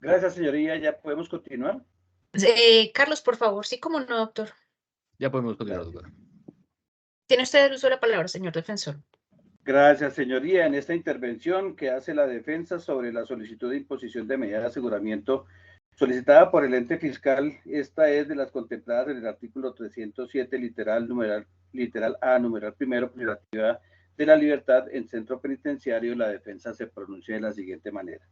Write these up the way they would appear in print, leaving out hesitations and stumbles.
Gracias, señoría. ¿Ya podemos continuar? Carlos, por favor. Sí, como no, doctor. Ya podemos continuar, Gracias. doctora. Tiene usted el uso de la palabra, señor defensor. Gracias, señoría. En esta intervención que hace la defensa sobre la solicitud de imposición de medida de aseguramiento solicitada por el ente fiscal, esta es de las contempladas en el artículo 307, literal A, numeral primero, privativa de la libertad en centro penitenciario. La defensa se pronuncia de la siguiente manera.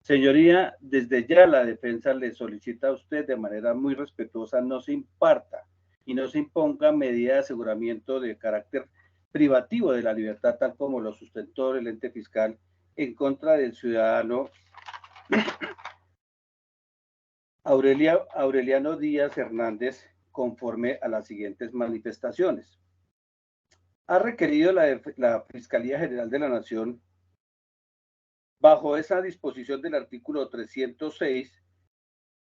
Señoría, desde ya la defensa le solicita a usted de manera muy respetuosa no se imparta y no se imponga medida de aseguramiento de carácter privativo de la libertad, tal como lo sustentó el ente fiscal en contra del ciudadano Aureliano Díaz Hernández, conforme a las siguientes manifestaciones. Ha requerido la Fiscalía General de la Nación, bajo esa disposición del artículo 306,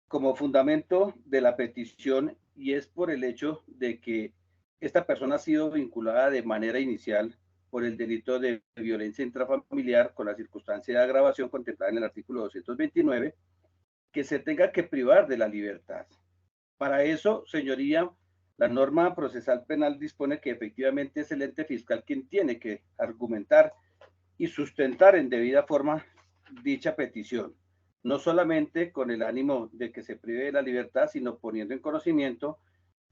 como fundamento de la petición, y es por el hecho de que esta persona ha sido vinculada de manera inicial por el delito de violencia intrafamiliar con la circunstancia de agravación contemplada en el artículo 229, que se tenga que privar de la libertad. Para eso, señoría, la norma procesal penal dispone que efectivamente es el ente fiscal quien tiene que argumentar y sustentar en debida forma dicha petición, no solamente con el ánimo de que se prive de la libertad, sino poniendo en conocimiento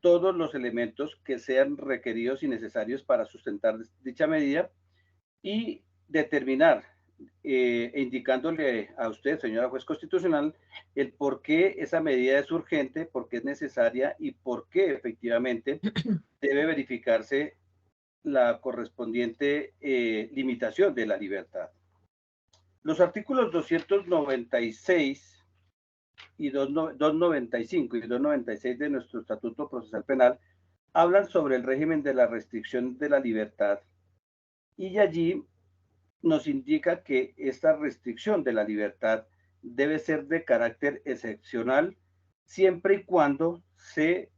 todos los elementos que sean requeridos y necesarios para sustentar dicha medida y determinar, indicándole a usted, señora juez constitucional, el por qué esa medida es urgente, por qué es necesaria y por qué efectivamente debe verificarse la correspondiente limitación de la libertad. Los artículos 296 y 295 y 296 de nuestro Estatuto Procesal Penal hablan sobre el régimen de la restricción de la libertad, y allí nos indica que esta restricción de la libertad debe ser de carácter excepcional siempre y cuando se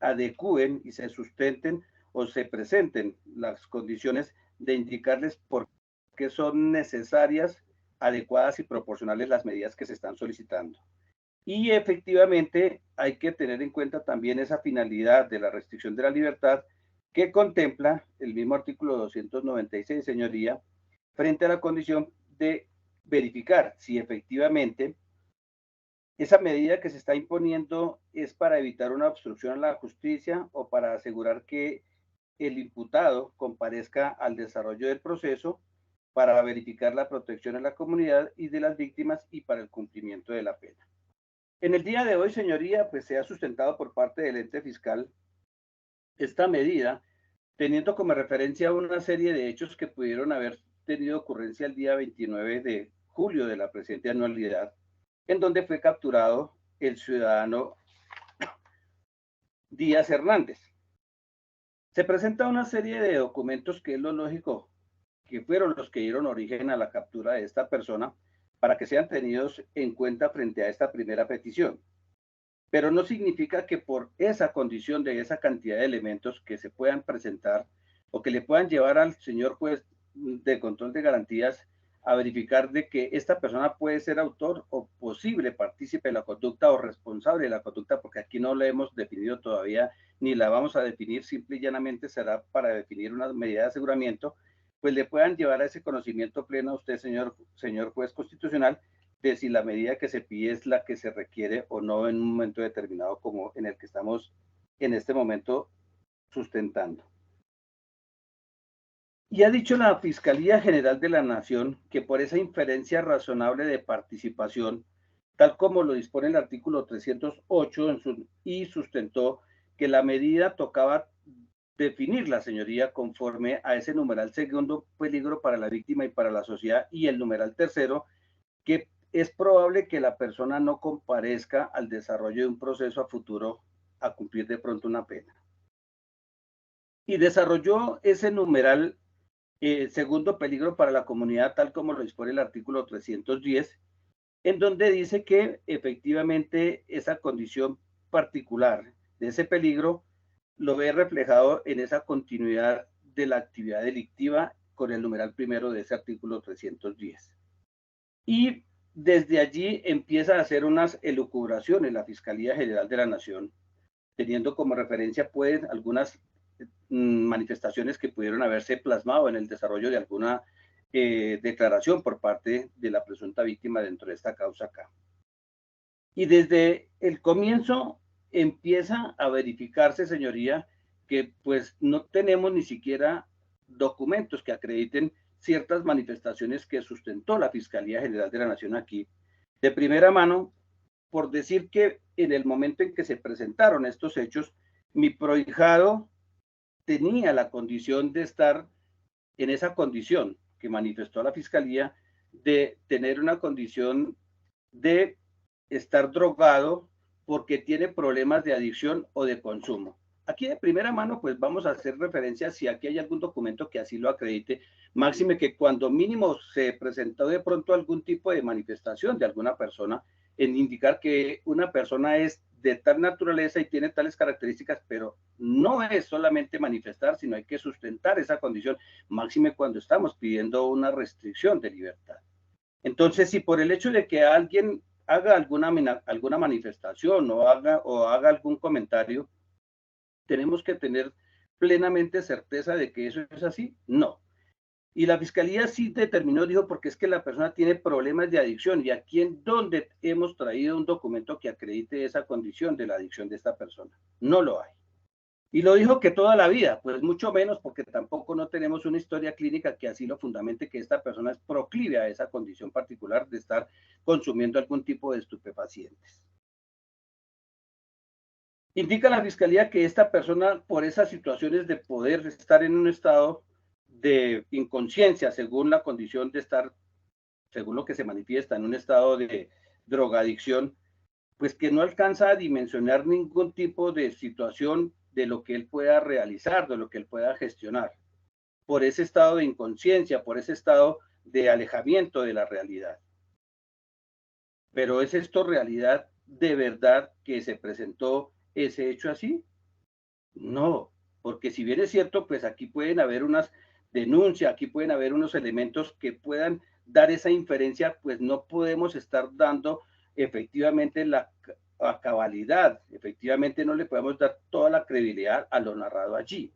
adecúen y se sustenten o se presenten las condiciones de indicarles por qué son necesarias, adecuadas y proporcionales las medidas que se están solicitando. Y efectivamente hay que tener en cuenta también esa finalidad de la restricción de la libertad que contempla el mismo artículo 296, señoría, frente a la condición de verificar si efectivamente esa medida que se está imponiendo es para evitar una obstrucción a la justicia o para asegurar que el imputado comparezca al desarrollo del proceso, para verificar la protección a la comunidad y de las víctimas y para el cumplimiento de la pena. En el día de hoy, señoría, pues se ha sustentado por parte del ente fiscal esta medida, teniendo como referencia una serie de hechos que pudieron haber tenido ocurrencia el día 29 de julio de la presente anualidad, en donde fue capturado el ciudadano Díaz Hernández. Se presenta una serie de documentos que es lo lógico, que fueron los que dieron origen a la captura de esta persona, para que sean tenidos en cuenta frente a esta primera petición. Pero no significa que por esa condición de esa cantidad de elementos que se puedan presentar o que le puedan llevar al señor juez de control de garantías a verificar de que esta persona puede ser autor o posible partícipe de la conducta o responsable de la conducta, porque aquí no la hemos definido todavía ni la vamos a definir, simple y llanamente será para definir una medida de aseguramiento, pues le puedan llevar a ese conocimiento pleno a usted, señor juez constitucional, de si la medida que se pide es la que se requiere o no en un momento determinado como en el que estamos en este momento sustentando. Y ha dicho la Fiscalía General de la Nación que por esa inferencia razonable de participación, tal como lo dispone el artículo 308 y sustentó que la medida tocaba definir la señoría conforme a ese numeral segundo, peligro para la víctima y para la sociedad, y el numeral tercero, que es probable que la persona no comparezca al desarrollo de un proceso a futuro a cumplir de pronto una pena. Y desarrolló ese numeral segundo peligro para la comunidad, tal como lo dispone el artículo 310, en donde dice que efectivamente esa condición particular de ese peligro lo ve reflejado en esa continuidad de la actividad delictiva con el numeral primero de ese artículo 310. Y desde allí empieza a hacer unas elucubraciones la Fiscalía General de la Nación, teniendo como referencia pues algunas manifestaciones que pudieron haberse plasmado en el desarrollo de alguna declaración por parte de la presunta víctima dentro de esta causa acá. Y desde el comienzo empieza a verificarse, señoría, que pues no tenemos ni siquiera documentos que acrediten ciertas manifestaciones que sustentó la Fiscalía General de la Nación aquí, de primera mano, por decir que en el momento en que se presentaron estos hechos, mi prohijado tenía la condición de estar en esa condición que manifestó la Fiscalía, de tener una condición de estar drogado porque tiene problemas de adicción o de consumo. Aquí de primera mano, pues vamos a hacer referencia si aquí hay algún documento que así lo acredite, máxime que cuando mínimo se presentó de pronto algún tipo de manifestación de alguna persona en indicar que una persona es de tal naturaleza y tiene tales características, pero no es solamente manifestar, sino hay que sustentar esa condición, máxime cuando estamos pidiendo una restricción de libertad. Entonces, si por el hecho de que alguien haga alguna manifestación o haga algún comentario, tenemos que tener plenamente certeza de que eso es así, no. Y la Fiscalía sí determinó, dijo, porque es que la persona tiene problemas de adicción y aquí en donde hemos traído un documento que acredite esa condición de la adicción de esta persona. No lo hay. Y lo dijo que toda la vida, pues mucho menos porque tampoco no tenemos una historia clínica que así lo fundamente que esta persona es proclive a esa condición particular de estar consumiendo algún tipo de estupefacientes. Indica la Fiscalía que esta persona, por esas situaciones de poder estar en un estado de inconsciencia, según la condición de estar, según lo que se manifiesta en un estado de drogadicción, pues que no alcanza a dimensionar ningún tipo de situación de lo que él pueda realizar, de lo que él pueda gestionar, por ese estado de inconsciencia, por ese estado de alejamiento de la realidad. Pero ¿es esto realidad de verdad que se presentó ese hecho así? No, porque si bien es cierto, pues aquí pueden haber unas denuncias, aquí pueden haber unos elementos que puedan dar esa inferencia, pues no podemos estar dando efectivamente la cabalidad, efectivamente no le podemos dar toda la credibilidad a lo narrado allí.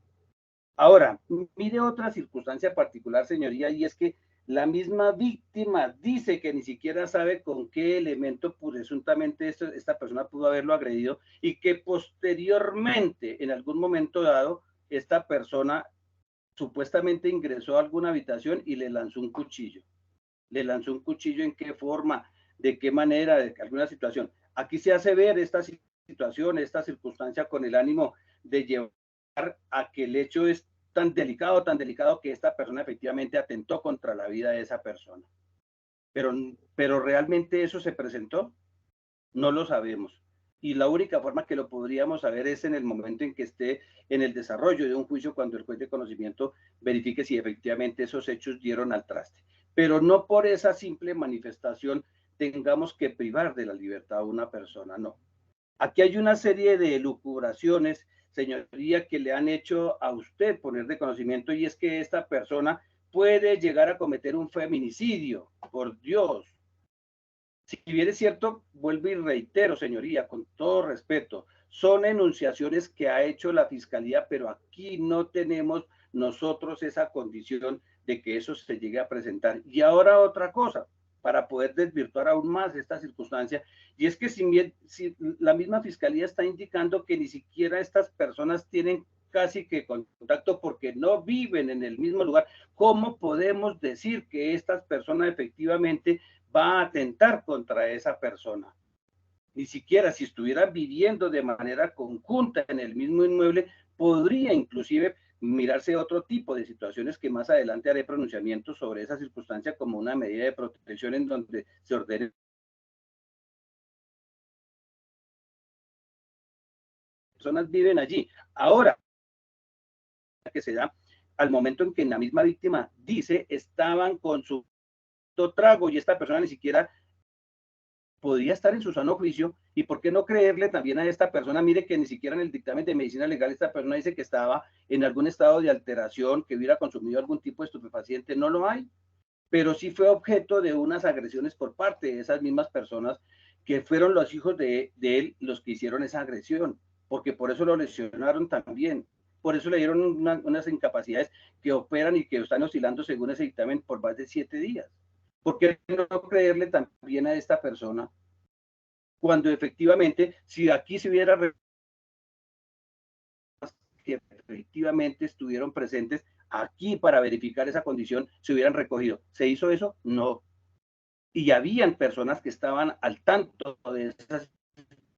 Ahora, mire otra circunstancia particular, señoría, y es que la misma víctima dice que ni siquiera sabe con qué elemento presuntamente esta persona pudo haberlo agredido y que posteriormente, en algún momento dado, esta persona supuestamente ingresó a alguna habitación y le lanzó un cuchillo. ¿Le lanzó un cuchillo en qué forma? ¿De qué manera? ¿De alguna situación? Aquí se hace ver esta situación, esta circunstancia con el ánimo de llevar a que el hecho es tan delicado que esta persona efectivamente atentó contra la vida de esa persona. Pero realmente eso se presentó, no lo sabemos. Y la única forma que lo podríamos saber es en el momento en que esté en el desarrollo de un juicio, cuando el juez de conocimiento verifique si efectivamente esos hechos dieron al traste. Pero no por esa simple manifestación tengamos que privar de la libertad a una persona, no. Aquí hay una serie de elucubraciones, señoría, que le han hecho a usted poner de conocimiento, y es que esta persona puede llegar a cometer un feminicidio, por Dios. Si bien es cierto, vuelvo y reitero, señoría, con todo respeto, son enunciaciones que ha hecho la Fiscalía, pero aquí no tenemos nosotros esa condición de que eso se llegue a presentar. Y ahora otra cosa, para poder desvirtuar aún más esta circunstancia, y es que si la misma Fiscalía está indicando que ni siquiera estas personas tienen casi que contacto porque no viven en el mismo lugar, ¿cómo podemos decir que estas personas efectivamente va a atentar contra esa persona? Ni siquiera si estuvieran viviendo de manera conjunta en el mismo inmueble, podría inclusive mirarse otro tipo de situaciones que más adelante haré pronunciamiento sobre esa circunstancia como una medida de protección en donde se ordene personas viven allí. Ahora que se da al momento en que la misma víctima dice estaban con su trago y esta persona ni siquiera podría estar en su sano juicio, y por qué no creerle también a esta persona. Mire que ni siquiera en el dictamen de medicina legal esta persona dice que estaba en algún estado de alteración, que hubiera consumido algún tipo de estupefaciente, no lo hay. pero sí fue objeto de unas agresiones por parte de esas mismas personas que fueron los hijos de él los que hicieron esa agresión, porque por eso lo lesionaron también, por eso le dieron unas incapacidades que operan y que están oscilando según ese dictamen por más de 7 días. ¿Por qué no creerle también a esta persona cuando efectivamente, si aquí se hubiera que efectivamente estuvieron presentes aquí para verificar esa condición, se hubieran recogido? ¿Se hizo eso? No. Y habían personas que estaban al tanto de esa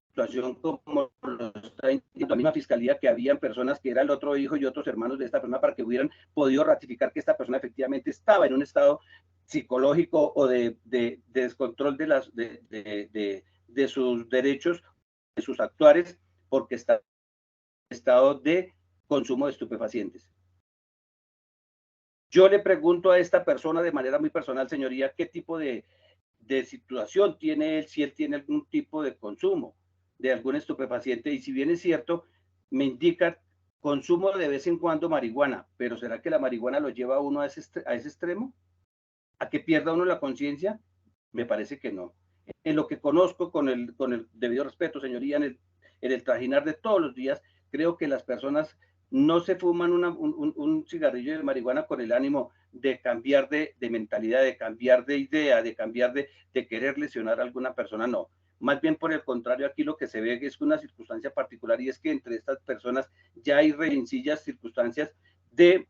situación, como lo está indicando la misma fiscalía, que habían personas que era el otro hijo y otros hermanos de esta persona para que hubieran podido ratificar que esta persona efectivamente estaba en un estado psicológico o de descontrol de sus derechos, de sus actuares, porque está en estado de consumo de estupefacientes. Yo le pregunto a esta persona de manera muy personal, señoría, qué tipo de situación tiene él, si él tiene algún tipo de consumo de algún estupefaciente, y si bien es cierto, me indica consumo de vez en cuando marihuana, pero ¿será que la marihuana lo lleva a uno a ese extremo? ¿A que pierda uno la conciencia? Me parece que no. En lo que conozco, con el debido respeto, señoría, en el trajinar de todos los días, creo que las personas no se fuman un cigarrillo de marihuana con el ánimo de cambiar de mentalidad, de cambiar de idea, de cambiar de querer lesionar a alguna persona, no. Más bien por el contrario, aquí lo que se ve es una circunstancia particular, y es que entre estas personas ya hay rencillas, circunstancias de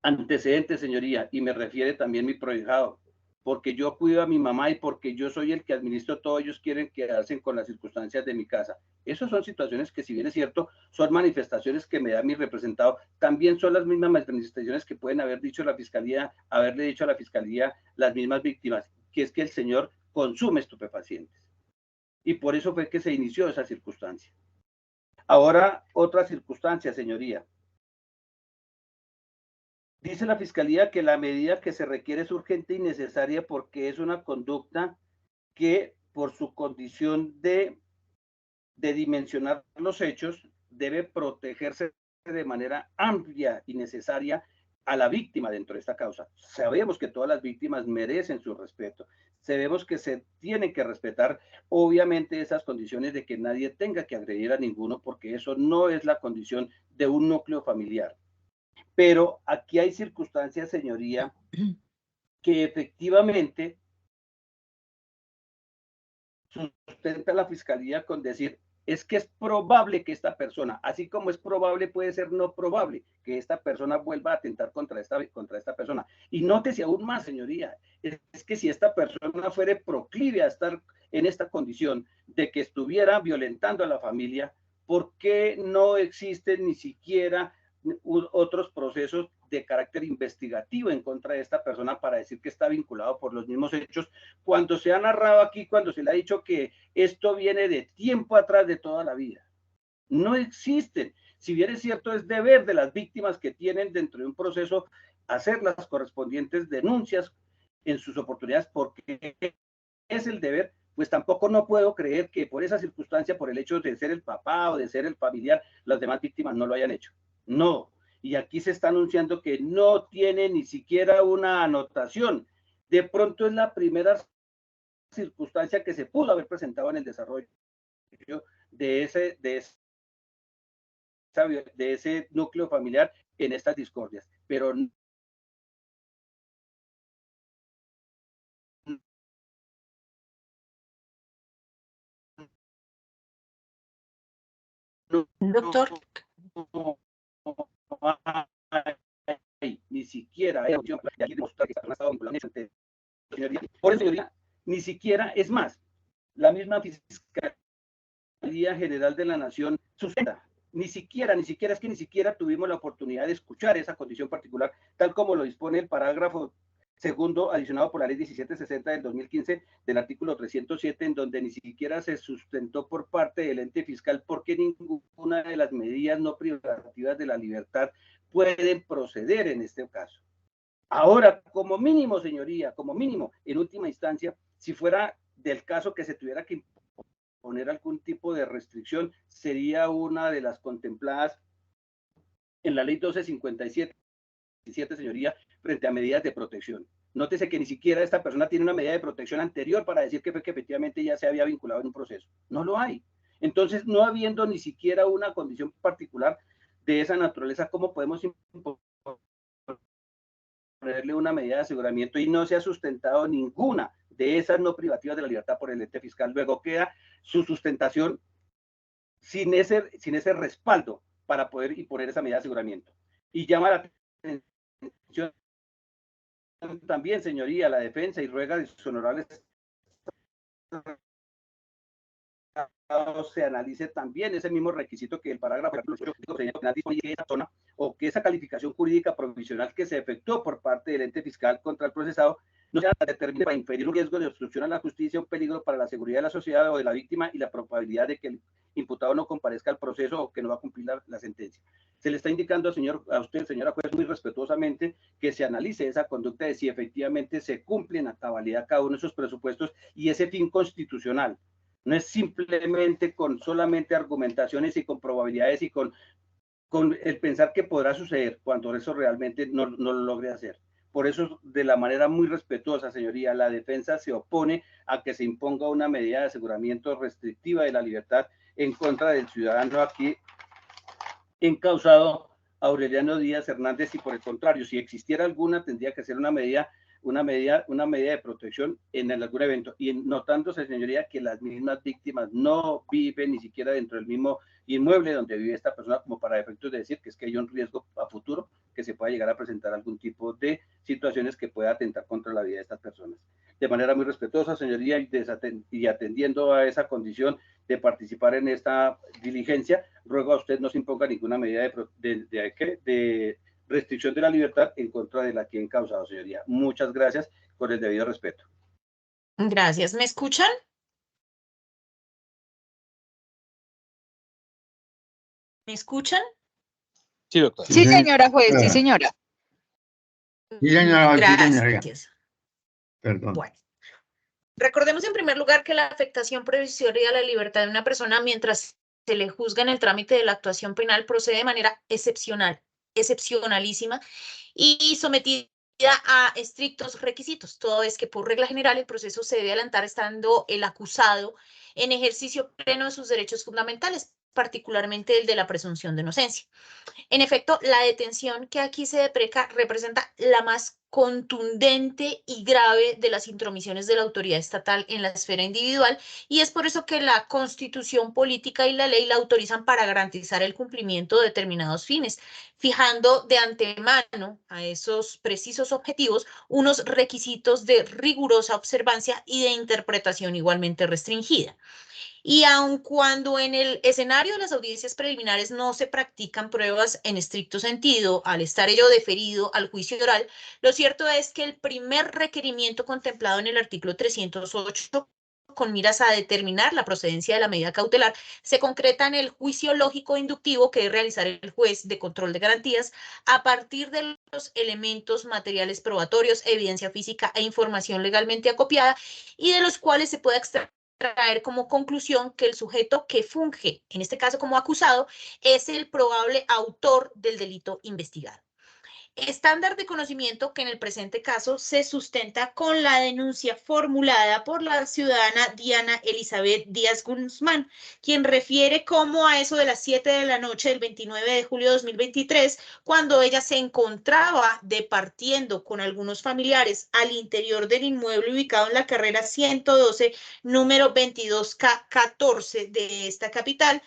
antecedentes, señoría, y me refiere también mi prohijado, porque yo cuido a mi mamá y porque yo soy el que administro todo, ellos quieren quedarse con las circunstancias de mi casa. Esas son situaciones que, si bien es cierto, son manifestaciones que me da mi representado, también son las mismas manifestaciones que pueden haber dicho la fiscalía, haberle dicho a la fiscalía las mismas víctimas, que es que el señor consume estupefacientes. Y por eso fue que se inició esa circunstancia. Ahora, otra circunstancia, señoría. Dice la fiscalía que la medida que se requiere es urgente y necesaria porque es una conducta que, por su condición de dimensionar los hechos, debe protegerse de manera amplia y necesaria a la víctima dentro de esta causa. Sabemos que todas las víctimas merecen su respeto. Sabemos que se tienen que respetar, obviamente, esas condiciones de que nadie tenga que agredir a ninguno, porque eso no es la condición de un núcleo familiar. Pero aquí hay circunstancias, señoría, que efectivamente sustenta la fiscalía con decir, es que es probable que esta persona, así como es probable, puede ser no probable que esta persona vuelva a atentar contra esta persona. Y nótese aún más, señoría, es que si esta persona fuere proclive a estar en esta condición de que estuviera violentando a la familia, ¿por qué no existen ni siquiera otros procesos de carácter investigativo en contra de esta persona para decir que está vinculado por los mismos hechos, cuando se ha narrado aquí, cuando se le ha dicho que esto viene de tiempo atrás, de toda la vida? No existen. Si bien es cierto, es deber de las víctimas que tienen dentro de un proceso hacer las correspondientes denuncias en sus oportunidades, porque es el deber, pues tampoco no puedo creer que por esa circunstancia, por el hecho de ser el papá o de ser el familiar, las demás víctimas no lo hayan hecho. No. Y aquí se está anunciando que no tiene ni siquiera una anotación. De pronto es la primera circunstancia que se pudo haber presentado en el desarrollo de ese núcleo familiar en estas discordias. Pero Doctor, ni siquiera por eso, ni siquiera, es más, la misma Fiscalía General de la Nación sustenta, ni siquiera tuvimos la oportunidad de escuchar esa condición particular, tal como lo dispone el parágrafo segundo adicionado por la ley 1760 del 2015 del artículo 307, en donde ni siquiera se sustentó por parte del ente fiscal porque ninguna de las medidas no privativas de la libertad pueden proceder en este caso. Ahora, como mínimo, señoría, como mínimo, en última instancia, si fuera del caso que se tuviera que poner algún tipo de restricción, sería una de las contempladas en la ley 1257, señoría, frente a medidas de protección. Nótese que ni siquiera esta persona tiene una medida de protección anterior para decir que efectivamente ya se había vinculado en un proceso. No lo hay. Entonces, no habiendo ni siquiera una condición particular de esa naturaleza, ¿cómo podemos ponerle una medida de aseguramiento y no se ha sustentado ninguna de esas no privativas de la libertad por el ente fiscal? Luego queda su sustentación sin ese respaldo para poder imponer esa medida de aseguramiento. Y llama la atención también, señoría, la defensa y ruega de sus honorables se analice también ese mismo requisito que el parágrafo de esa zona o que esa calificación jurídica provisional que se efectuó por parte del ente fiscal contra el procesado no sea determinada para inferir un riesgo de obstrucción a la justicia, un peligro para la seguridad de la sociedad o de la víctima y la probabilidad de que el imputado no comparezca al proceso o que no va a cumplir la sentencia. Se le está indicando a usted, señora juez, muy respetuosamente, que se analice esa conducta de si efectivamente se cumplen a cabalidad cada uno de esos presupuestos y ese fin constitucional. No es simplemente con solamente argumentaciones y con probabilidades y con el pensar que podrá suceder cuando eso realmente no lo logre hacer. Por eso, de la manera muy respetuosa, señoría, la defensa se opone a que se imponga una medida de aseguramiento restrictiva de la libertad en contra del ciudadano aquí encausado Aureliano Díaz Hernández, y por el contrario, si existiera alguna, tendría que ser una medida de protección en algún evento, y notándose, señoría, que las mismas víctimas no viven ni siquiera dentro del mismo inmueble donde vive esta persona, como para efectos de decir que es que hay un riesgo a futuro que se pueda llegar a presentar algún tipo de situaciones que pueda atentar contra la vida de estas personas. De manera muy respetuosa, señoría, y atendiendo a esa condición de participar en esta diligencia, ruego a usted no se imponga ninguna medida de restricción de la libertad en contra de la aquí encausado, señoría. Muchas gracias, con el debido respeto. Gracias. ¿Me escuchan? ¿Me escuchan? Sí, doctora. Sí, señora juez, sí, señora. Sí, señora, Gracias. Perdón. Bueno. Recordemos en primer lugar que la afectación provisoria a la libertad de una persona mientras se le juzga en el trámite de la actuación penal procede de manera excepcional, excepcionalísima y sometida a estrictos requisitos. Todo es que por regla general el proceso se debe adelantar estando el acusado en ejercicio pleno de sus derechos fundamentales, particularmente el de la presunción de inocencia. En efecto, la detención que aquí se depreca representa la más contundente y grave de las intromisiones de la autoridad estatal en la esfera individual, y es por eso que la Constitución política y la ley la autorizan para garantizar el cumplimiento de determinados fines, fijando de antemano a esos precisos objetivos unos requisitos de rigurosa observancia y de interpretación igualmente restringida. Y aun cuando en el escenario de las audiencias preliminares no se practican pruebas en estricto sentido, al estar ello deferido al juicio oral, lo cierto es que el primer requerimiento contemplado en el artículo 308 con miras a determinar la procedencia de la medida cautelar, se concreta en el juicio lógico inductivo que debe realizar el juez de control de garantías a partir de los elementos materiales probatorios, evidencia física e información legalmente acopiada, y de los cuales se puede traer como conclusión que el sujeto que funge, en este caso como acusado, es el probable autor del delito investigado. Estándar de conocimiento que en el presente caso se sustenta con la denuncia formulada por la ciudadana Diana Elizabeth Díaz Guzmán, quien refiere cómo a eso de las 7 de la noche del 29 de julio de 2023, cuando ella se encontraba departiendo con algunos familiares al interior del inmueble ubicado en la carrera 112, número 22K14 de esta capital,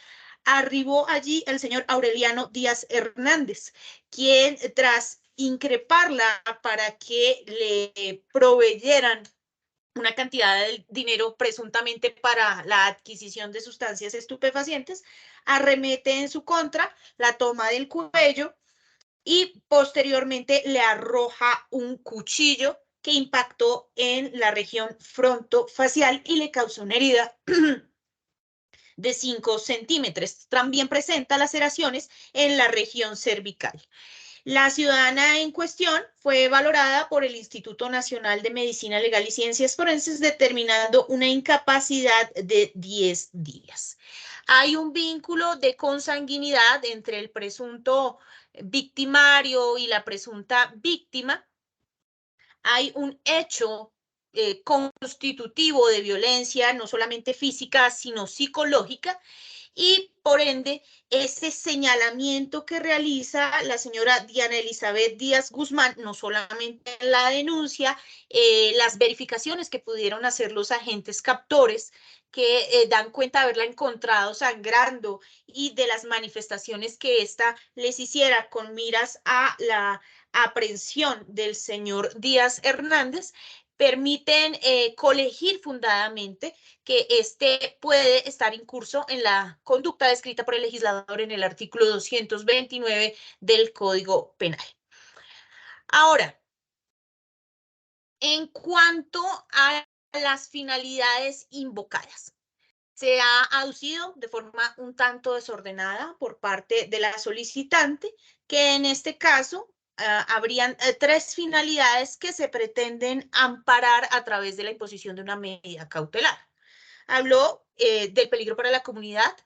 arribó allí el señor Aureliano Díaz Hernández, quien tras increparla para que le proveyeran una cantidad de dinero presuntamente para la adquisición de sustancias estupefacientes, arremete en su contra, la toma del cuello y posteriormente le arroja un cuchillo que impactó en la región frontofacial y le causó una herida de 5 centímetros. También presenta laceraciones en la región cervical. La ciudadana en cuestión fue valorada por el Instituto Nacional de Medicina Legal y Ciencias Forenses, determinando una incapacidad de 10 días. Hay un vínculo de consanguinidad entre el presunto victimario y la presunta víctima, hay un hecho constitutivo de violencia, no solamente física, sino psicológica, y por ende, ese señalamiento que realiza la señora Diana Elizabeth Díaz Guzmán, no solamente en la denuncia, las verificaciones que pudieron hacer los agentes captores, que dan cuenta de haberla encontrado sangrando y de las manifestaciones que ésta les hiciera con miras a la aprehensión del señor Díaz Hernández, permiten colegir fundadamente que este puede estar incurso en la conducta descrita por el legislador en el artículo 229 del Código Penal. Ahora, en cuanto a las finalidades invocadas, se ha aducido de forma un tanto desordenada por parte de la solicitante que en este caso habrían tres finalidades que se pretenden amparar a través de la imposición de una medida cautelar. Habló del peligro para la comunidad,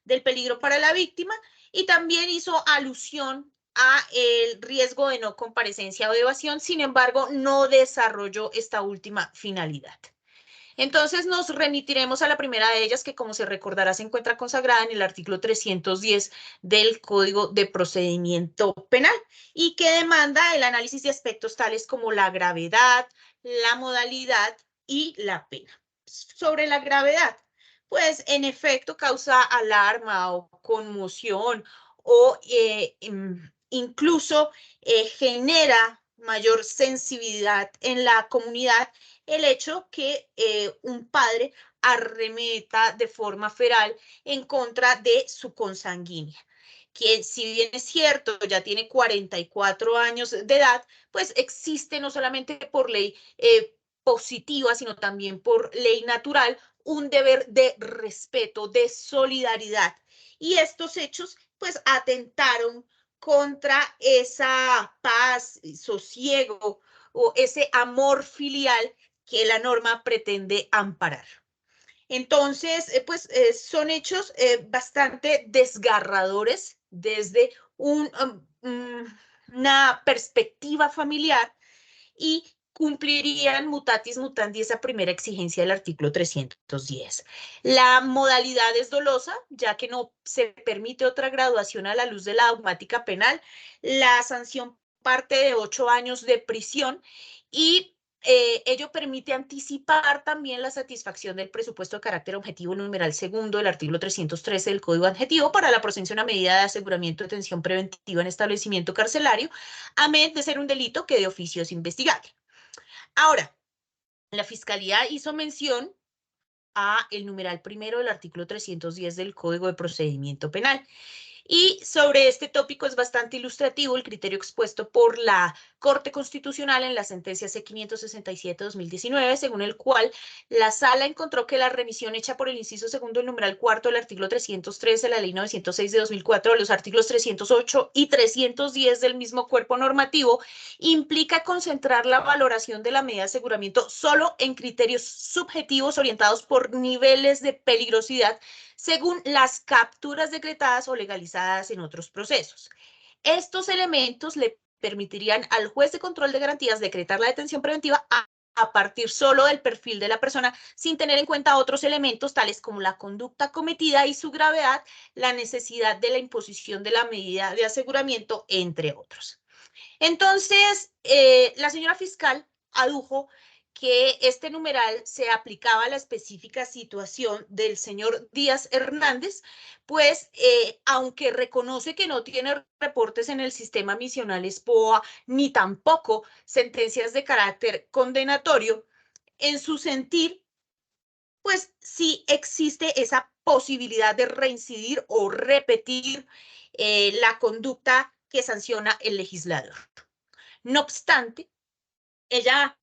del peligro para la víctima y también hizo alusión a el riesgo de no comparecencia o evasión, sin embargo, no desarrolló esta última finalidad. Entonces nos remitiremos a la primera de ellas, que como se recordará se encuentra consagrada en el artículo 310 del Código de Procedimiento Penal y que demanda el análisis de aspectos tales como la gravedad, la modalidad y la pena. Sobre la gravedad, pues en efecto causa alarma o conmoción o incluso genera mayor sensibilidad en la comunidad el hecho que un padre arremeta de forma feral en contra de su consanguínea, quien si bien es cierto ya tiene 44 años de edad, pues existe no solamente por ley positiva, sino también por ley natural, un deber de respeto, de solidaridad. Y estos hechos pues atentaron contra esa paz, sosiego o ese amor filial que la norma pretende amparar. Entonces, son hechos bastante desgarradores desde una perspectiva familiar y cumplirían mutatis mutandi esa primera exigencia del artículo 310. La modalidad es dolosa, ya que no se permite otra graduación a la luz de la dogmática penal. La sanción parte de 8 años de prisión y ello permite anticipar también la satisfacción del presupuesto de carácter objetivo numeral segundo del artículo 313 del Código Adjetivo para la procedencia de una medida de aseguramiento de detención preventiva en establecimiento carcelario, a menos de ser un delito que de oficio es investigable. Ahora, la Fiscalía hizo mención a el numeral primero del artículo 310 del Código de Procedimiento Penal. Y sobre este tópico es bastante ilustrativo el criterio expuesto por la Corte Constitucional en la sentencia C-567-2019, según el cual la Sala encontró que la remisión hecha por el inciso segundo del numeral cuarto del artículo 313 de la Ley 906 de 2004, de los artículos 308 y 310 del mismo cuerpo normativo, implica concentrar la valoración de la medida de aseguramiento solo en criterios subjetivos orientados por niveles de peligrosidad según las capturas decretadas o legalizadas en otros procesos. Estos elementos le permitirían al juez de control de garantías decretar la detención preventiva a partir solo del perfil de la persona, sin tener en cuenta otros elementos tales como la conducta cometida y su gravedad, la necesidad de la imposición de la medida de aseguramiento, entre otros. Entonces, la señora fiscal adujo que este numeral se aplicaba a la específica situación del señor Díaz Hernández, pues aunque reconoce que no tiene reportes en el sistema misional SPOA, ni tampoco sentencias de carácter condenatorio, en su sentir, pues sí existe esa posibilidad de reincidir o repetir la conducta que sanciona el legislador. No obstante, ella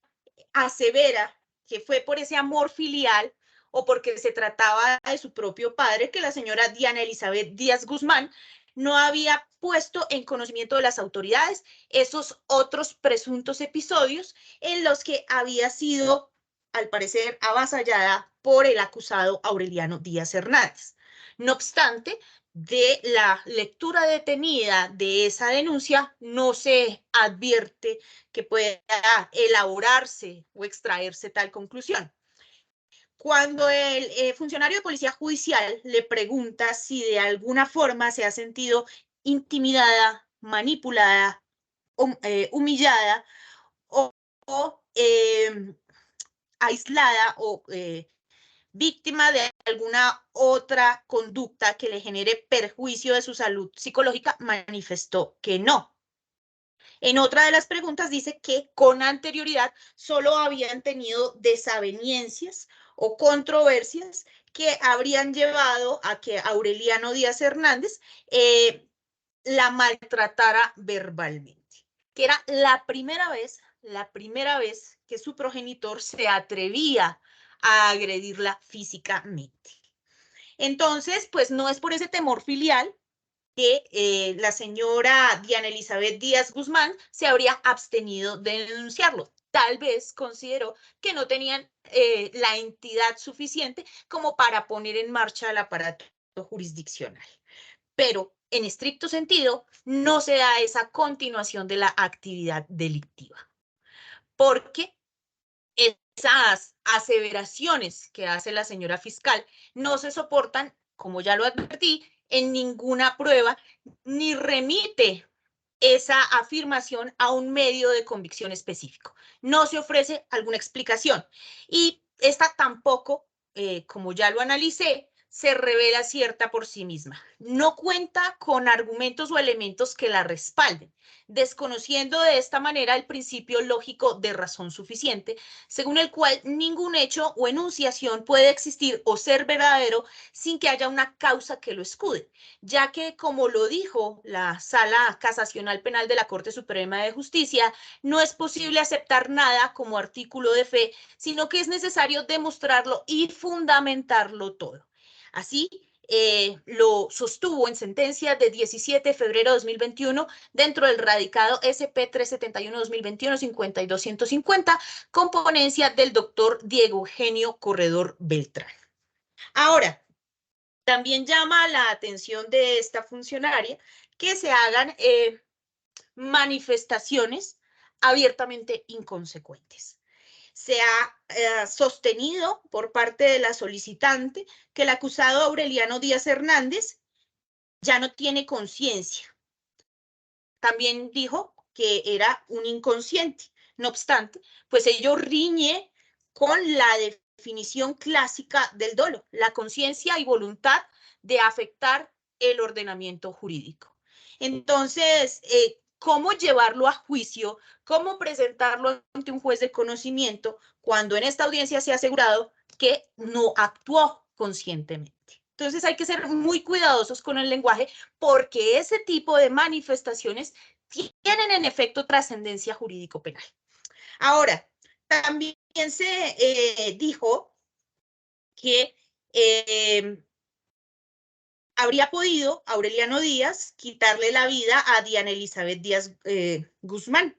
asevera que fue por ese amor filial o porque se trataba de su propio padre que la señora Diana Elizabeth Díaz Guzmán no había puesto en conocimiento de las autoridades esos otros presuntos episodios en los que había sido, al parecer, avasallada por el acusado Aureliano Díaz Hernández. No obstante, de la lectura detenida de esa denuncia no se advierte que pueda elaborarse o extraerse tal conclusión. Cuando el funcionario de policía judicial le pregunta si de alguna forma se ha sentido intimidada, manipulada, humillada o aislada o víctima de alguna otra conducta que le genere perjuicio de su salud psicológica, manifestó que no. En otra de las preguntas dice que con anterioridad solo habían tenido desavenencias o controversias que habrían llevado a que Aureliano Díaz Hernández la maltratara verbalmente, que era la primera vez que su progenitor se atrevía a agredirla físicamente. Entonces, pues no es por ese temor filial que la señora Diana Elizabeth Díaz Guzmán se habría abstenido de denunciarlo. Tal vez consideró que no tenían la entidad suficiente como para poner en marcha el aparato jurisdiccional. Pero en estricto sentido, no se da esa continuación de la actividad delictiva. Porque esas aseveraciones que hace la señora fiscal no se soportan, como ya lo advertí, en ninguna prueba, ni remite esa afirmación a un medio de convicción específico. No se ofrece alguna explicación. Y esta tampoco, como ya lo analicé, se revela cierta por sí misma. No cuenta con argumentos o elementos que la respalden, desconociendo de esta manera el principio lógico de razón suficiente, según el cual ningún hecho o enunciación puede existir o ser verdadero sin que haya una causa que lo escude, ya que, como lo dijo la Sala Casacional Penal de la Corte Suprema de Justicia, no es posible aceptar nada como artículo de fe, sino que es necesario demostrarlo y fundamentarlo todo. Así, lo sostuvo en sentencia de 17 de febrero de 2021 dentro del radicado SP 371-2021-52150, con ponencia del doctor Diego Eugenio Corredor Beltrán. Ahora, también llama la atención de esta funcionaria que se hagan manifestaciones abiertamente inconsecuentes. Se ha sostenido por parte de la solicitante que el acusado Aureliano Díaz Hernández ya no tiene conciencia. También dijo que era un inconsciente. No obstante, pues ello riñe con la definición clásica del dolo, la conciencia y voluntad de afectar el ordenamiento jurídico. Entonces, ¿cómo llevarlo a juicio? ¿Cómo presentarlo ante un juez de conocimiento cuando en esta audiencia se ha asegurado que no actuó conscientemente? Entonces hay que ser muy cuidadosos con el lenguaje porque ese tipo de manifestaciones tienen en efecto trascendencia jurídico penal. Ahora, también se dijo que habría podido Aureliano Díaz quitarle la vida a Diana Elizabeth Díaz Guzmán,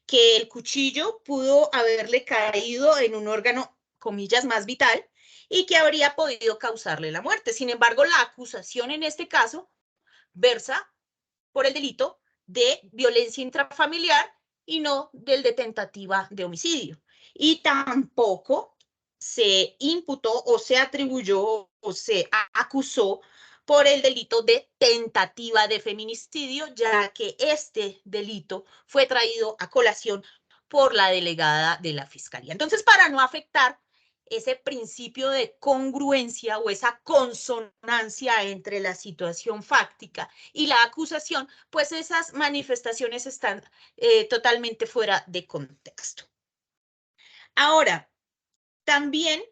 que el cuchillo pudo haberle caído en un órgano, comillas, más vital, y que habría podido causarle la muerte. Sin embargo, la acusación en este caso versa por el delito de violencia intrafamiliar y no del de tentativa de homicidio. Y tampoco se imputó o se atribuyó o se acusó por el delito de tentativa de feminicidio, ya que este delito fue traído a colación por la delegada de la Fiscalía. Entonces, para no afectar ese principio de congruencia o esa consonancia entre la situación fáctica y la acusación, pues esas manifestaciones están totalmente fuera de contexto. Ahora, también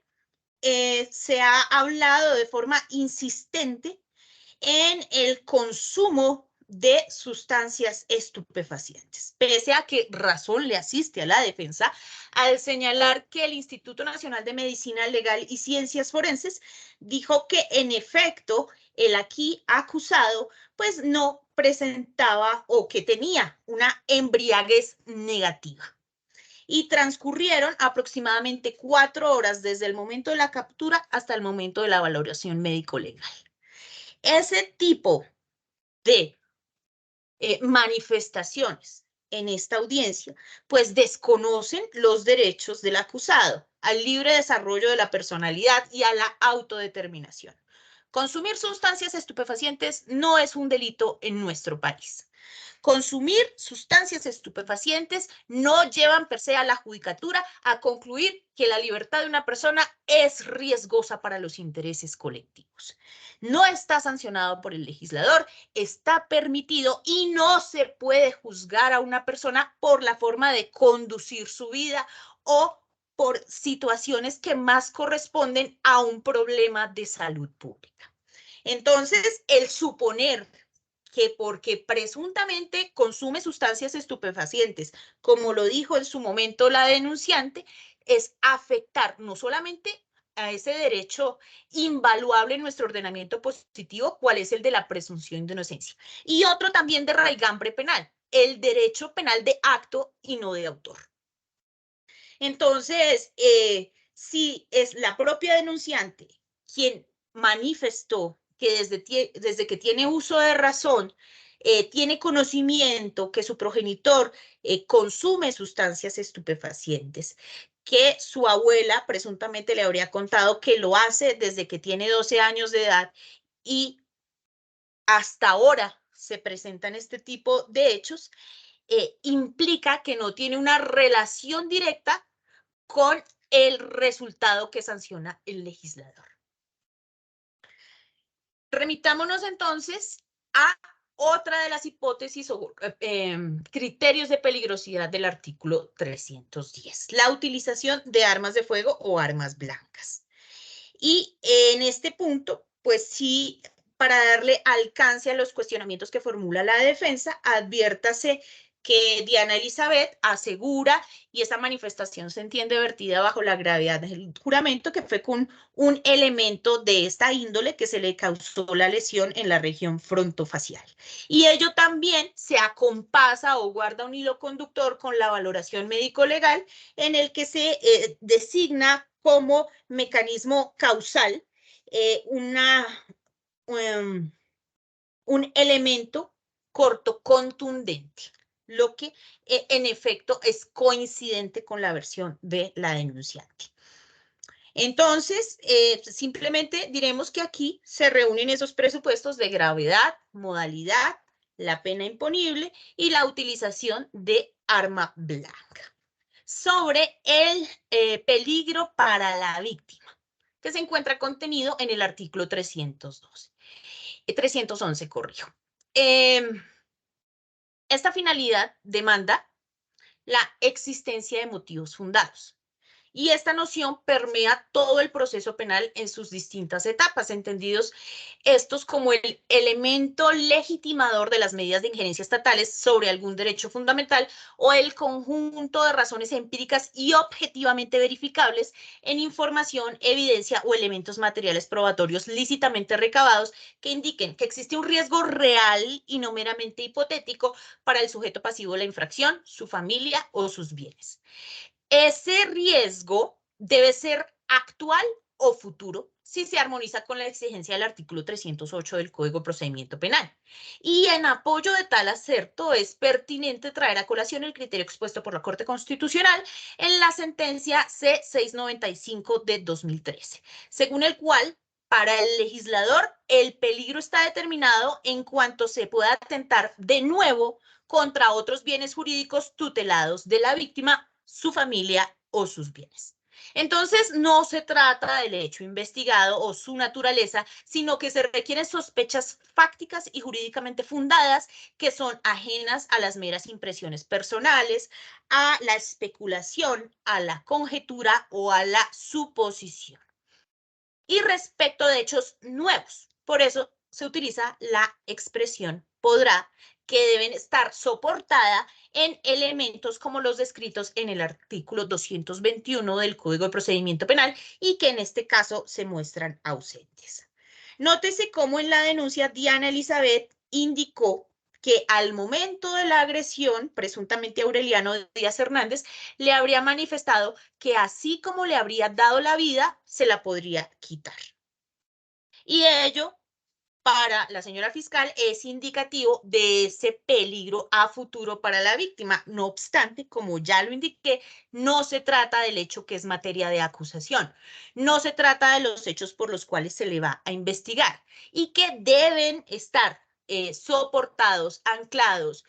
se ha hablado de forma insistente en el consumo de sustancias estupefacientes, pese a que razón le asiste a la defensa al señalar que el Instituto Nacional de Medicina Legal y Ciencias Forenses dijo que en efecto el aquí acusado pues no presentaba o que tenía una embriaguez negativa. Y transcurrieron aproximadamente 4 horas desde el momento de la captura hasta el momento de la valoración médico-legal. Ese tipo de manifestaciones en esta audiencia, pues desconocen los derechos del acusado al libre desarrollo de la personalidad y a la autodeterminación. Consumir sustancias estupefacientes no es un delito en nuestro país. Consumir sustancias estupefacientes no llevan per se a la judicatura a concluir que la libertad de una persona es riesgosa para los intereses colectivos. No está sancionado por el legislador, está permitido y no se puede juzgar a una persona por la forma de conducir su vida o por situaciones que más corresponden a un problema de salud pública. Entonces, el suponer que porque presuntamente consume sustancias estupefacientes, como lo dijo en su momento la denunciante, es afectar no solamente a ese derecho invaluable en nuestro ordenamiento positivo, cuál es el de la presunción de inocencia, y otro también de raigambre penal, el derecho penal de acto y no de autor. Entonces, si es la propia denunciante quien manifestó que desde que tiene uso de razón, tiene conocimiento que su progenitor consume sustancias estupefacientes, que su abuela presuntamente le habría contado que lo hace desde que tiene 12 años de edad y hasta ahora se presentan este tipo de hechos, implica que no tiene una relación directa con el resultado que sanciona el legislador. Remitámonos entonces a otra de las hipótesis o criterios de peligrosidad del artículo 310, la utilización de armas de fuego o armas blancas. Y en este punto, pues sí, para darle alcance a los cuestionamientos que formula la defensa, adviértase que Diana Elizabeth asegura, y esa manifestación se entiende vertida bajo la gravedad del juramento, que fue con un elemento de esta índole que se le causó la lesión en la región frontofacial. Y ello también se acompasa o guarda un hilo conductor con la valoración médico-legal en el que se designa como mecanismo causal un elemento corto contundente, lo que en efecto es coincidente con la versión de la denunciante. Entonces, simplemente diremos que aquí se reúnen esos presupuestos de gravedad, modalidad, la pena imponible y la utilización de arma blanca. Sobre el peligro para la víctima, que se encuentra contenido en el artículo 311, corrijo. Esta finalidad demanda la existencia de motivos fundados. Y esta noción permea todo el proceso penal en sus distintas etapas, entendidos estos como el elemento legitimador de las medidas de injerencia estatales sobre algún derecho fundamental o el conjunto de razones empíricas y objetivamente verificables en información, evidencia o elementos materiales probatorios lícitamente recabados que indiquen que existe un riesgo real y no meramente hipotético para el sujeto pasivo de la infracción, su familia o sus bienes. Ese riesgo debe ser actual o futuro si se armoniza con la exigencia del artículo 308 del Código de Procedimiento Penal. Y en apoyo de tal acerto es pertinente traer a colación el criterio expuesto por la Corte Constitucional en la sentencia C695 de 2013, según el cual para el legislador el peligro está determinado en cuanto se pueda atentar de nuevo contra otros bienes jurídicos tutelados de la víctima, su familia o sus bienes. Entonces, no se trata del hecho investigado o su naturaleza, sino que se requieren sospechas fácticas y jurídicamente fundadas que son ajenas a las meras impresiones personales, a la especulación, a la conjetura o a la suposición. Y respecto de hechos nuevos, por eso se utiliza la expresión podrá, que deben estar soportada en elementos como los descritos en el artículo 221 del Código de Procedimiento Penal y que en este caso se muestran ausentes. Nótese cómo en la denuncia Diana Elizabeth indicó que al momento de la agresión, presuntamente a Aureliano Díaz Hernández, le habría manifestado que así como le habría dado la vida, se la podría quitar. Y ello para la señora fiscal es indicativo de ese peligro a futuro para la víctima. No obstante, como ya lo indiqué, no se trata del hecho que es materia de acusación. No se trata de los hechos por los cuales se le va a investigar y que deben estar soportados, anclados,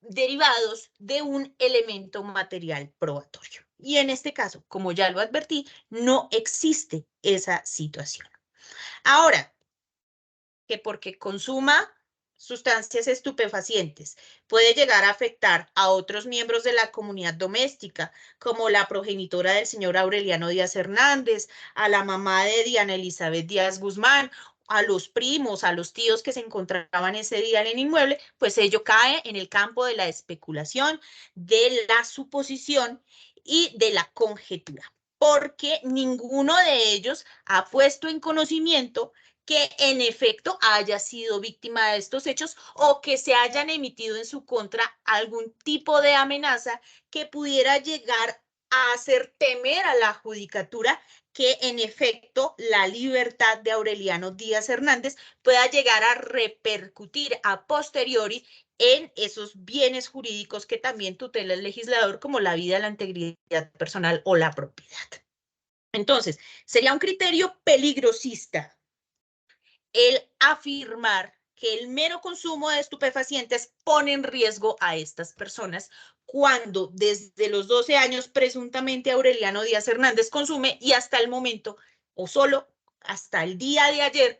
derivados de un elemento material probatorio. Y en este caso, como ya lo advertí, no existe esa situación. Ahora, que porque consuma sustancias estupefacientes puede llegar a afectar a otros miembros de la comunidad doméstica, como la progenitora del señor Aureliano Díaz Hernández, a la mamá de Diana Elizabeth Díaz Guzmán, a los primos, a los tíos que se encontraban ese día en el inmueble, pues ello cae en el campo de la especulación, de la suposición y de la conjetura, porque ninguno de ellos ha puesto en conocimiento que en efecto haya sido víctima de estos hechos o que se hayan emitido en su contra algún tipo de amenaza que pudiera llegar a hacer temer a la judicatura que en efecto la libertad de Aureliano Díaz Hernández pueda llegar a repercutir a posteriori en esos bienes jurídicos que también tutela el legislador, como la vida, la integridad personal o la propiedad. Entonces, sería un criterio peligrosista el afirmar que el mero consumo de estupefacientes pone en riesgo a estas personas cuando desde los 12 años presuntamente Aureliano Díaz Hernández consume y hasta el momento, o solo hasta el día de ayer,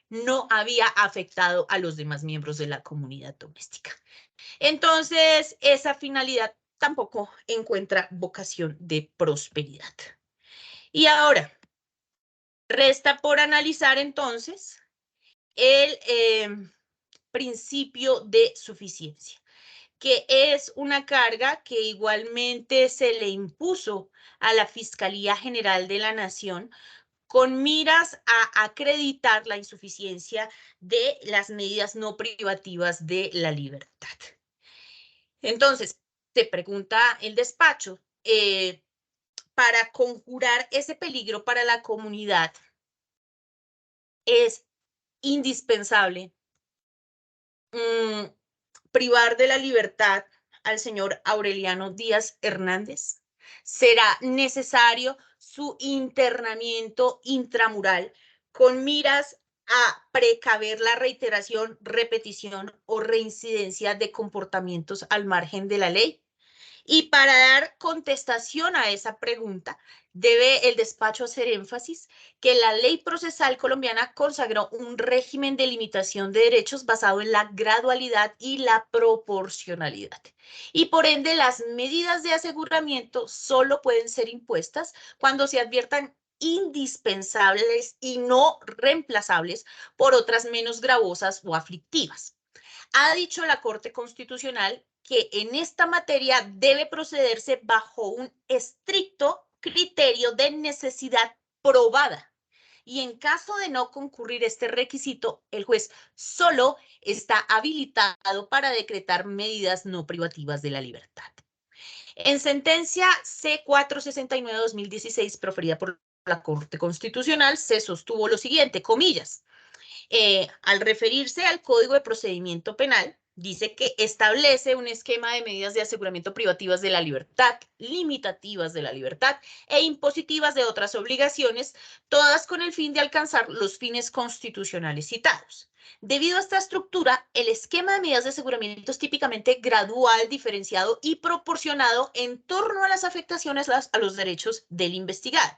no había afectado a los demás miembros de la comunidad doméstica. Entonces, esa finalidad tampoco encuentra vocación de prosperidad. Y ahora, resta por analizar entonces el principio de suficiencia, que es una carga que igualmente se le impuso a la Fiscalía General de la Nación con miras a acreditar la insuficiencia de las medidas no privativas de la libertad. Entonces, te pregunta el despacho, para conjurar ese peligro para la comunidad, es indispensable privar de la libertad al señor Aureliano Díaz Hernández. Será necesario su internamiento intramural con miras a precaver la reiteración, repetición o reincidencia de comportamientos al margen de la ley. Y para dar contestación a esa pregunta, debe el despacho hacer énfasis que la ley procesal colombiana consagró un régimen de limitación de derechos basado en la gradualidad y la proporcionalidad. Y por ende, las medidas de aseguramiento solo pueden ser impuestas cuando se adviertan indispensables y no reemplazables por otras menos gravosas o aflictivas. Ha dicho la Corte Constitucional que en esta materia debe procederse bajo un estricto criterio de necesidad probada. Y en caso de no concurrir este requisito, el juez solo está habilitado para decretar medidas no privativas de la libertad. En sentencia C469-2016, proferida por la Corte Constitucional, se sostuvo lo siguiente, comillas, al referirse al Código de Procedimiento Penal, dice que establece un esquema de medidas de aseguramiento privativas de la libertad, limitativas de la libertad e impositivas de otras obligaciones, todas con el fin de alcanzar los fines constitucionales citados. Debido a esta estructura, el esquema de medidas de aseguramiento es típicamente gradual, diferenciado y proporcionado en torno a las afectaciones a los derechos del investigado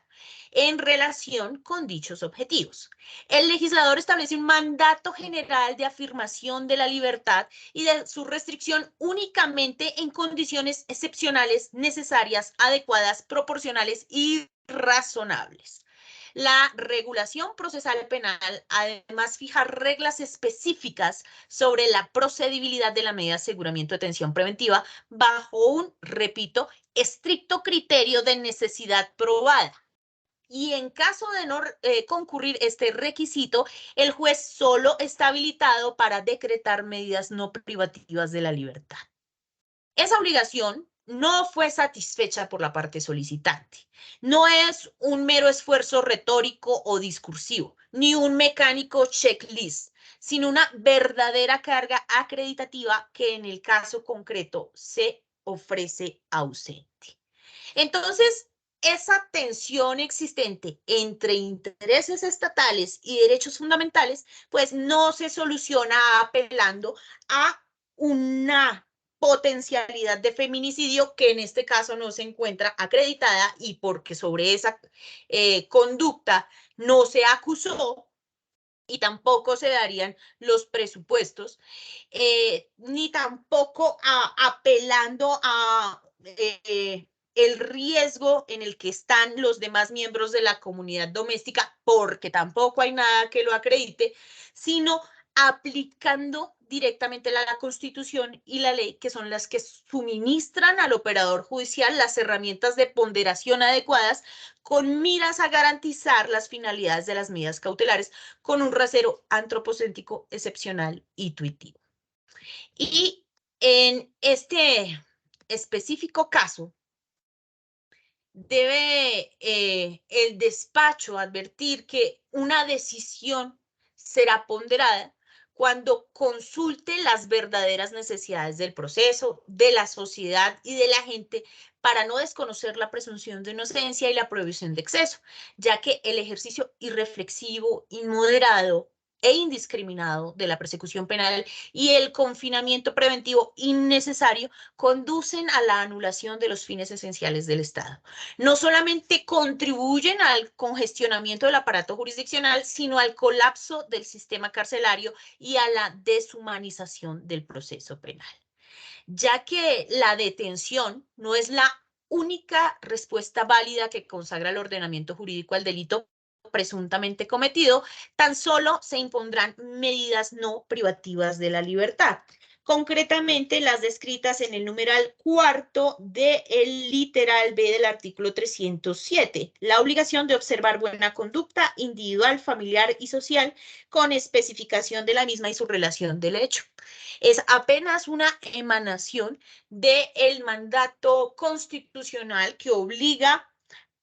en relación con dichos objetivos. El legislador establece un mandato general de afirmación de la libertad y de su restricción únicamente en condiciones excepcionales, necesarias, adecuadas, proporcionales y razonables. La regulación procesal penal además fija reglas específicas sobre la procedibilidad de la medida de aseguramiento de detención preventiva bajo un, repito, estricto criterio de necesidad probada. Y en caso de no concurrir este requisito, el juez solo está habilitado para decretar medidas no privativas de la libertad. Esa obligación no fue satisfecha por la parte solicitante. No es un mero esfuerzo retórico o discursivo, ni un mecánico checklist, sino una verdadera carga acreditativa que en el caso concreto se ofrece ausente. Entonces, esa tensión existente entre intereses estatales y derechos fundamentales, pues no se soluciona apelando a una potencialidad de feminicidio que en este caso no se encuentra acreditada y porque sobre esa conducta no se acusó y tampoco se darían los presupuestos, ni tampoco apelando a el riesgo en el que están los demás miembros de la comunidad doméstica, porque tampoco hay nada que lo acredite, sino aplicando directamente la Constitución y la ley, que son las que suministran al operador judicial las herramientas de ponderación adecuadas con miras a garantizar las finalidades de las medidas cautelares con un rasero antropocéntrico excepcional y intuitivo. Y en este específico caso, debe el despacho advertir que una decisión será ponderada cuando consulte las verdaderas necesidades del proceso, de la sociedad y de la gente para no desconocer la presunción de inocencia y la prohibición de exceso, ya que el ejercicio irreflexivo, inmoderado e indiscriminado de la persecución penal y el confinamiento preventivo innecesario conducen a la anulación de los fines esenciales del Estado. No solamente contribuyen al congestionamiento del aparato jurisdiccional, sino al colapso del sistema carcelario y a la deshumanización del proceso penal, ya que la detención no es la única respuesta válida que consagra el ordenamiento jurídico al delito presuntamente cometido, tan solo se impondrán medidas no privativas de la libertad. Concretamente, las descritas en el numeral cuarto del literal B del artículo 307, la obligación de observar buena conducta individual, familiar y social con especificación de la misma y su relación del hecho. Es apenas una emanación del mandato constitucional que obliga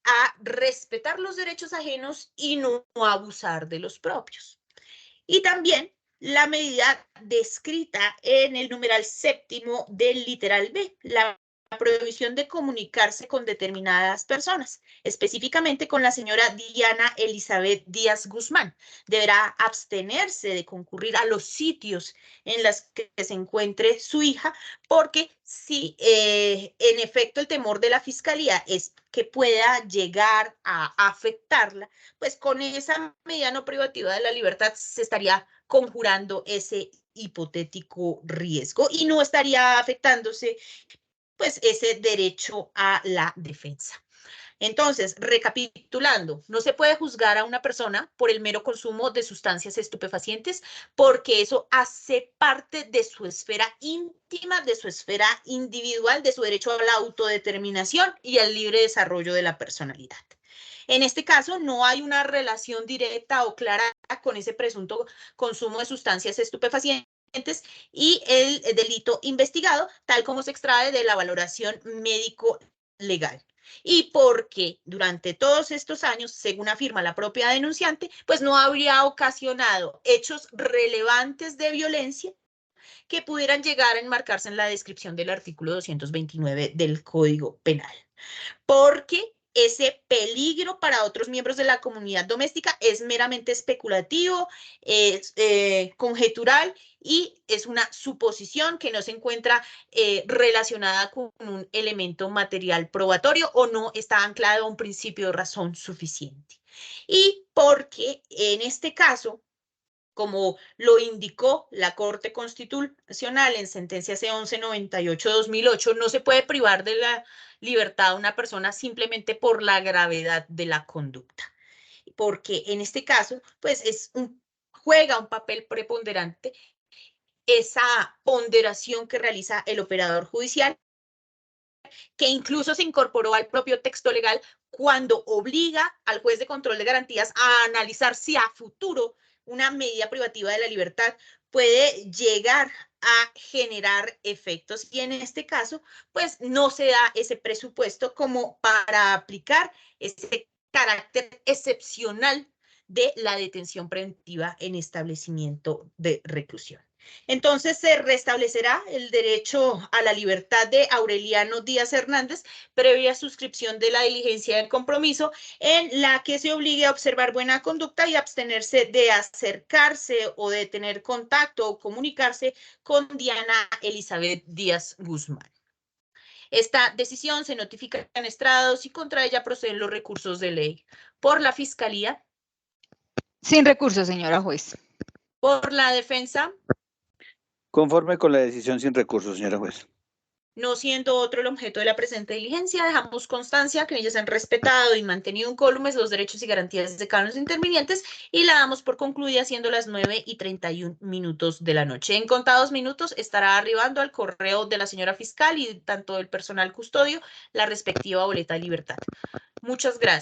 a respetar los derechos ajenos y no abusar de los propios. Y también la medida descrita en el numeral séptimo del literal B, la prohibición de comunicarse con determinadas personas, específicamente con la señora Diana Elizabeth Díaz Guzmán. Deberá abstenerse de concurrir a los sitios en los que se encuentre su hija, porque si en efecto el temor de la fiscalía es que pueda llegar a afectarla, pues con esa medida no privativa de la libertad se estaría conjurando ese hipotético riesgo y no estaría afectándose pues ese derecho a la defensa. Entonces, recapitulando, no se puede juzgar a una persona por el mero consumo de sustancias estupefacientes porque eso hace parte de su esfera íntima, de su esfera individual, de su derecho a la autodeterminación y al libre desarrollo de la personalidad. En este caso, no hay una relación directa o clara con ese presunto consumo de sustancias estupefacientes y el delito investigado, tal como se extrae de la valoración médico-legal. Y porque durante todos estos años, según afirma la propia denunciante, pues no habría ocasionado hechos relevantes de violencia que pudieran llegar a enmarcarse en la descripción del artículo 229 del Código Penal. Porque ese peligro para otros miembros de la comunidad doméstica es meramente especulativo, es conjetural y es una suposición que no se encuentra relacionada con un elemento material probatorio o no está anclado a un principio de razón suficiente. Y porque en este caso, como lo indicó la Corte Constitucional en sentencia C-1198-2008, no se puede privar de la libertad a una persona simplemente por la gravedad de la conducta. Porque en este caso, pues juega un papel preponderante esa ponderación que realiza el operador judicial, que incluso se incorporó al propio texto legal cuando obliga al juez de control de garantías a analizar si a futuro una medida privativa de la libertad puede llegar a generar efectos y en este caso, pues no se da ese presupuesto como para aplicar ese carácter excepcional de la detención preventiva en establecimiento de reclusión. Entonces se restablecerá el derecho a la libertad de Aureliano Díaz Hernández previa suscripción de la diligencia del compromiso en la que se obligue a observar buena conducta y abstenerse de acercarse o de tener contacto o comunicarse con Diana Elizabeth Díaz Guzmán. Esta decisión se notifica en estrados y contra ella proceden los recursos de ley. Por la Fiscalía. Sin recurso, señora juez. Por la defensa. Conforme con la decisión sin recursos, señora juez. No siendo otro el objeto de la presente diligencia, dejamos constancia que ellas han respetado y mantenido incólumes los derechos y garantías de cada uno de los intervinientes y la damos por concluida siendo las 9:31 de la noche. En contados minutos estará arribando al correo de la señora fiscal y tanto del personal custodio la respectiva boleta de libertad. Muchas gracias.